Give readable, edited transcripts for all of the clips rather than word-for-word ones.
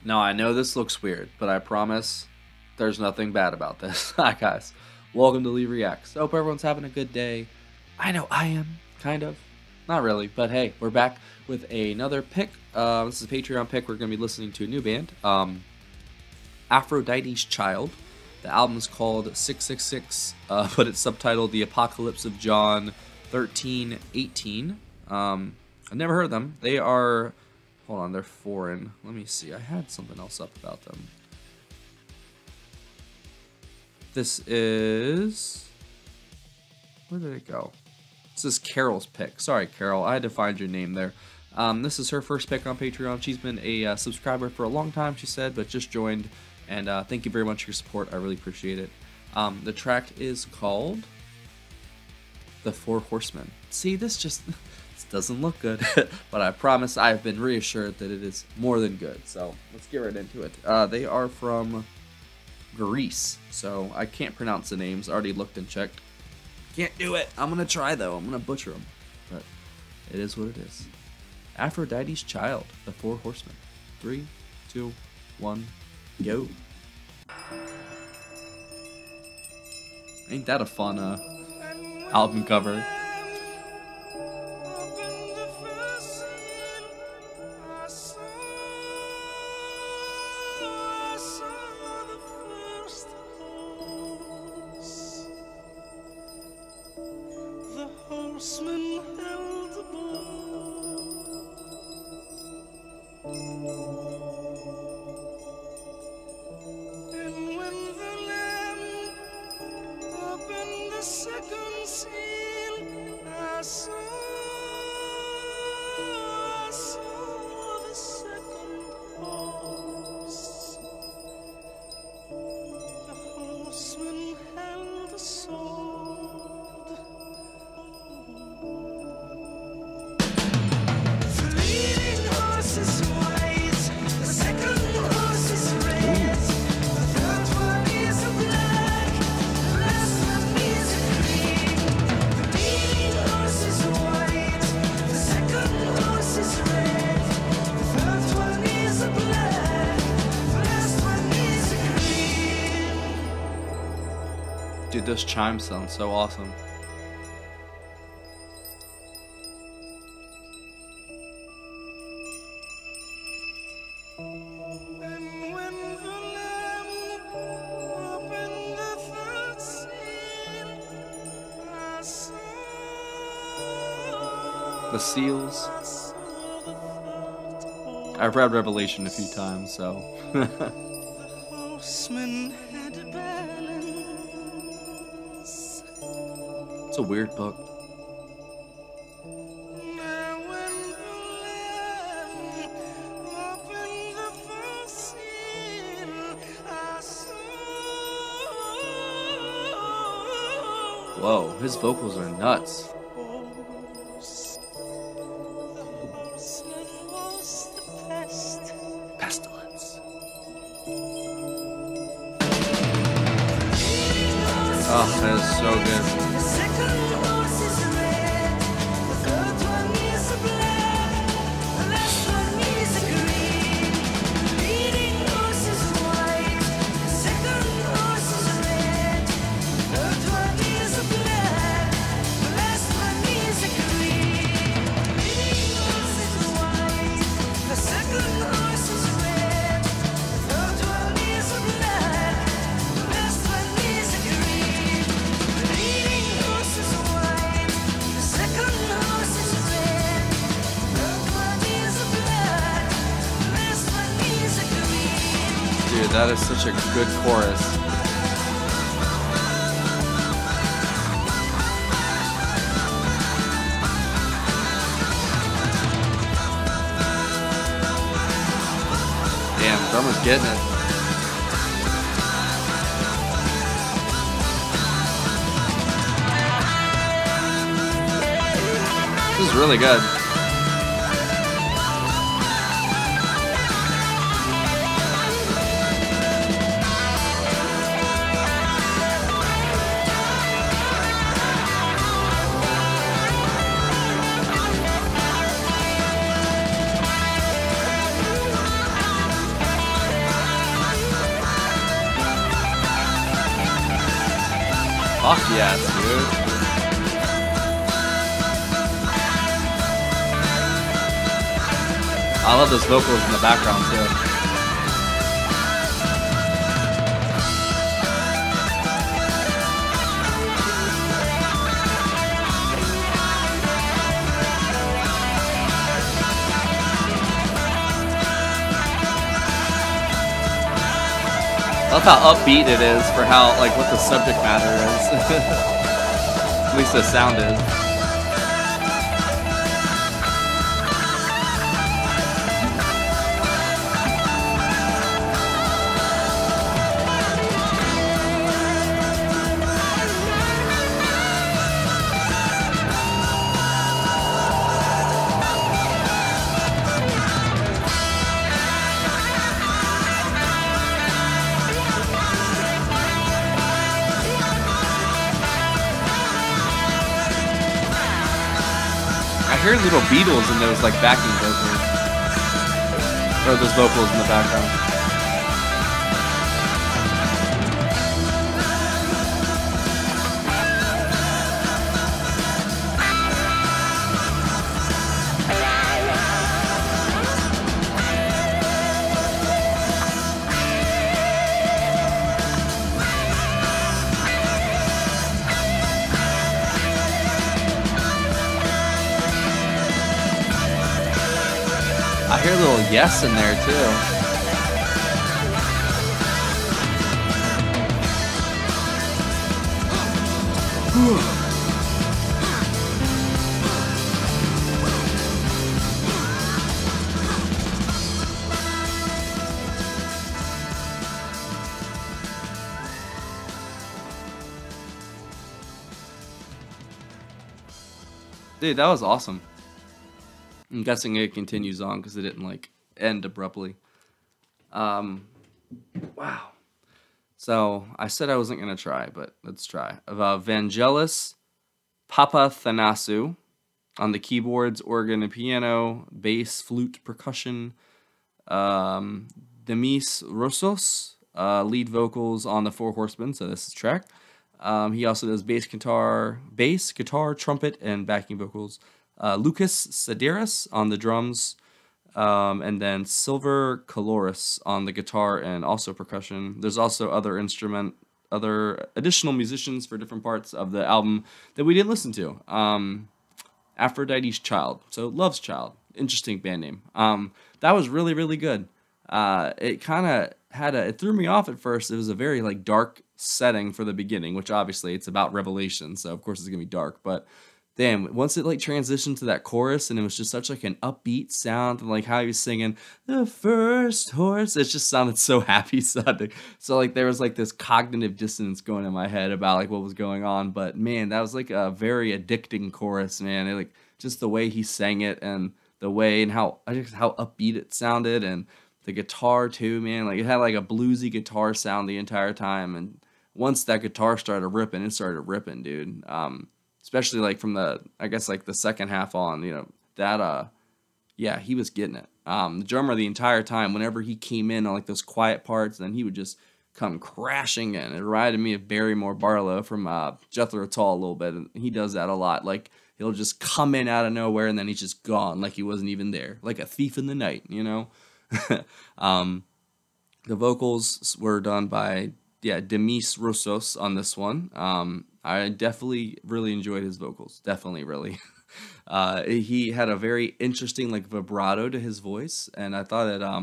Now, I know this looks weird, but I promise there's nothing bad about this. Hi, guys. Welcome to Lee Reacts. I hope everyone's having a good day. I know I am, kind of. Not really, but hey, we're back with another pick. This is a Patreon pick. We're going to be listening to a new band, Aphrodite's Child. The album is called 666, but it's subtitled The Apocalypse of John 13:18. I've never heard of them. They are... Hold on, they're foreign. Let me see. I had something else up about them. This is... Where did it go? This is Carole's pick. Sorry, Carole. I had to find your name there. This is her first pick on Patreon. She's been a subscriber for a long time, she said, but just joined. And thank you very much for your support. I really appreciate it. The track is called The Four Horsemen. See, this just... doesn't look good, but I promise I have been reassured that it is more than good. So let's get right into it. They are from Greece, so I can't pronounce the names. I already looked and checked. Can't do it. I'm gonna try though. I'm gonna butcher them, but it is what it is. Aphrodite's Child, The Four Horsemen. 3, 2, 1, go. Ain't that a fun album cover? Horsemen held the bow, and when the Lamb opened the second seal, I saw the second horse. The horseman held a sword. Dude, those chimes sound so awesome. And when the Lamb opened the third seal, I saw The seals. the third horse. I've read Revelation a few times, so. The horseman had a balance. It's a weird book. Now when the Lamb opened the first seal, I saw Whoa, his vocals are nuts. horse. The horseman was the pest. Pestilence. Oh, that is so good. The second horse is red, the third one is a black, the last one is a green. The leading horse is white, the second horse is red, the third one is a black, the last one is a green. The leading horse is white, the second horse is red, the third one is a black, the last one is a green. The leading horse is white, the second horse is red, the third one is a black, the last one is a green. Dude, that is such a good chorus. Damn, drummer's getting it. This is really good. Fuck yes, dude. I love those vocals in the background too. I love how upbeat it is for how, like, what the subject matter is. At least the sound is. I hear little Beatles in those like backing vocals, or those vocals in the background. I hear a little yes in there too. Dude, that was awesome. I'm guessing it continues on because it didn't like end abruptly. Wow. So I said I wasn't gonna try, but let's try. Vangelis Papathanasu on the keyboards, organ and piano, bass, flute, percussion. Demis Rosos, lead vocals on the Four Horsemen. So this is track. He also does bass, guitar, trumpet, and backing vocals. Lucas Sedaris on the drums, and then Silver Caloris on the guitar and also percussion. There's also other additional musicians for different parts of the album that we didn't listen to. Aphrodite's Child, so Love's Child, interesting band name. That was really, really good. It kind of it threw me off at first. It was a very like dark setting for the beginning, which obviously it's about Revelation, so of course it's gonna be dark, but damn, once it like transitioned to that chorus and it was just such like an upbeat sound and like how he was singing the first horse, it just sounded so happy sounding. So like there was like this cognitive dissonance going in my head about like what was going on, but man, that was like a very addicting chorus, man. It, like just the way he sang it and the way and how upbeat it sounded, and the guitar too, man. Like it had like a bluesy guitar sound the entire time, and once that guitar started ripping, it started ripping, dude. Especially like from the, I guess like the second half on, you know, that, yeah, he was getting it. The drummer the entire time, whenever he came in on like those quiet parts, then he would just come crashing in. It reminded me of Barrymore Barlow from Jethro Tull a little bit. And he does that a lot. Like he'll just come in out of nowhere and then he's just gone, like he wasn't even there, like a thief in the night, you know. The vocals were done by Demis Rosos on this one. I definitely really enjoyed his vocals. Definitely, really. He had a very interesting like vibrato to his voice, and I thought it I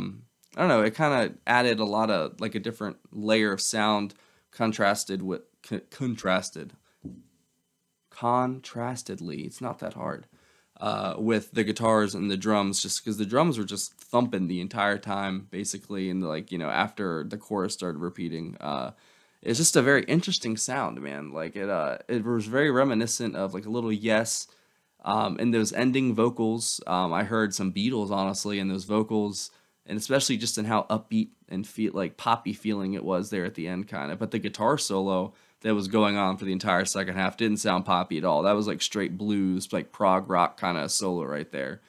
don't know, it kind of added a lot of like a different layer of sound contrastedly. It's not that hard. With the guitars and the drums, just because the drums were just thumping the entire time, basically, and like, you know, after the chorus started repeating, it's just a very interesting sound, man. Like it was very reminiscent of like a little Yes, and those ending vocals. I heard some Beatles, honestly, in those vocals, and especially just in how upbeat and feel like poppy feeling it was there at the end, kind of. But the guitar solo that was going on for the entire second half didn't sound poppy at all. That was like straight blues, like prog rock kind of solo right there.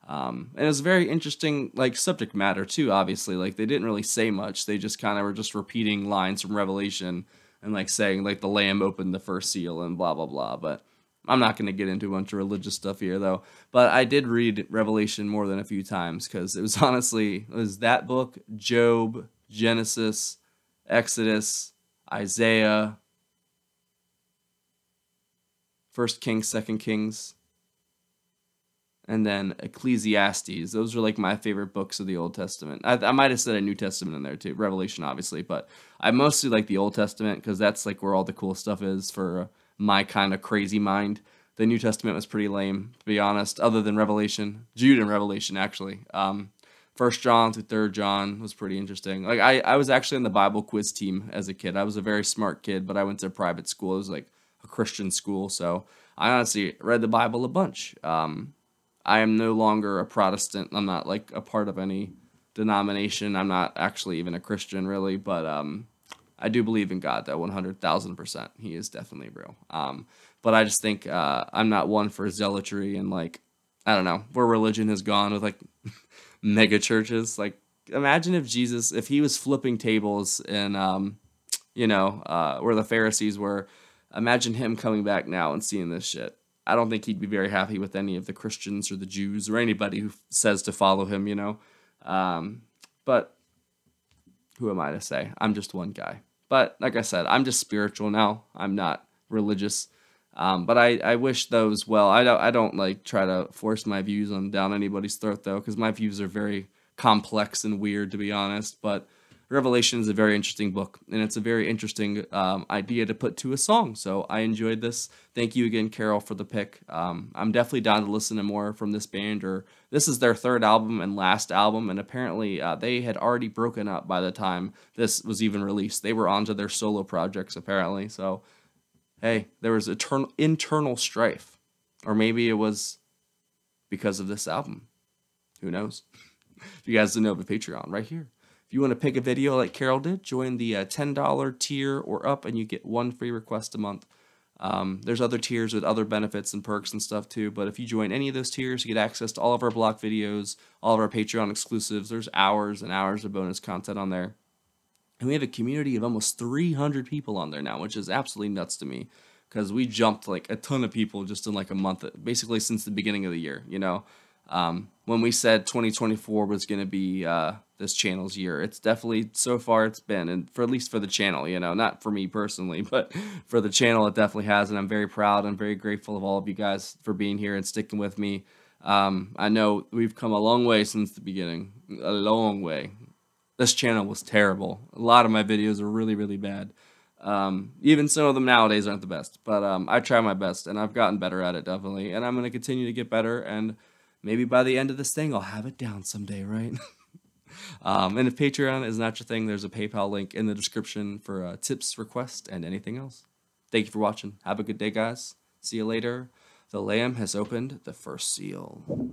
And it was very interesting, like subject matter too, obviously. Like they didn't really say much. They just kind of were just repeating lines from Revelation and like saying like the Lamb opened the first seal and blah blah blah. But I'm not going to get into a bunch of religious stuff here though. But I did read Revelation more than a few times because it was honestly, it was that book, Job, Genesis, Exodus, Isaiah, First Kings, Second Kings, and then Ecclesiastes. Those are like my favorite books of the Old Testament. I might have said a New Testament in there too, Revelation obviously, but I mostly like the Old Testament because that's like where all the cool stuff is for my kind of crazy mind. The New Testament was pretty lame, to be honest, other than Revelation. Jude and Revelation, actually. First John through Third John was pretty interesting. Like I was actually in the Bible quiz team as a kid. I was a very smart kid, but I went to a private school. It was like a Christian school, so I honestly read the Bible a bunch. I am no longer a Protestant. I'm not like a part of any denomination. I'm not actually even a Christian really, but I do believe in God though, 100,000%. He is definitely real. But I just think I'm not one for zealotry and like, I don't know, where religion has gone with like mega churches. Like imagine if Jesus, if he was flipping tables in, where the Pharisees were, imagine him coming back now and seeing this shit. I don't think he'd be very happy with any of the Christians or the Jews or anybody who says to follow him, But who am I to say? I'm just one guy. But like I said, I'm just spiritual now. I'm not religious. But I wish those well. I don't like try to force my views on down anybody's throat though, because my views are very complex and weird to be honest. But Revelation is a very interesting book, and it's a very interesting idea to put to a song. So I enjoyed this. Thank you again, Carole, for the pick. I'm definitely down to listen to more from this band. Or this is their third album and last album, and apparently they had already broken up by the time this was even released. They were onto their solo projects apparently. So hey, there was internal strife, or maybe it was because of this album. Who knows? If you guys didn't know, the Patreon right here. If you want to pick a video like Carole did, join the $10 tier or up, and you get one free request a month. There's other tiers with other benefits and perks and stuff too, but if you join any of those tiers, you get access to all of our block videos, all of our Patreon exclusives. There's hours and hours of bonus content on there. And we have a community of almost 300 people on there now, which is absolutely nuts to me, because we jumped like a ton of people just in like a month, basically since the beginning of the year, When we said 2024 was going to be this channel's year, it's definitely, so far it's been, and for at least for the channel, not for me personally, but for the channel it definitely has, and I'm very proud and very grateful of all of you guys for being here and sticking with me. I know we've come a long way since the beginning, a long way. This channel was terrible. A lot of my videos are really, really bad. Even some of them nowadays aren't the best, but I try my best, and I've gotten better at it, definitely, and I'm going to continue to get better, and maybe by the end of this thing, I'll have it down someday, right? And if Patreon is not your thing, there's a PayPal link in the description for tips, requests, and anything else. Thank you for watching. Have a good day, guys. See you later. The Lamb has opened the first seal.